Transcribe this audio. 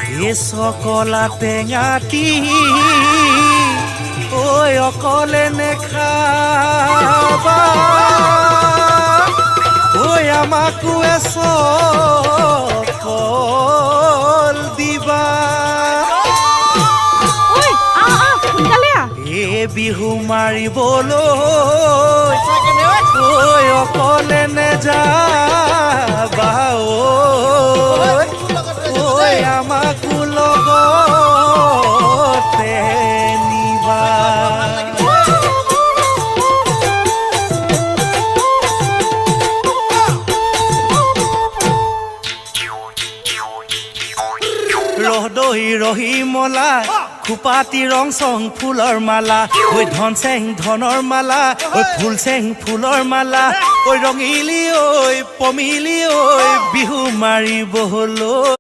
এ চকলা টেঙাটি ঐ অকলে নেখাবা ঐ আমাকো এচকল দিবা এ বিহু মাৰিবলৈ ঐ অকলে নেযাবা ঐ আমাকো লগতে নিবা ৰহদৈ ৰহি মলা খুপাতি ৰং চং ফুলৰ মালা ঐ ধন চেং ধনৰ মালা ঐ ফুল চেং ফুলৰ মালা ঐ ৰঙিলি ঐ পমিলি ঐ বিহু মাৰিবলৈ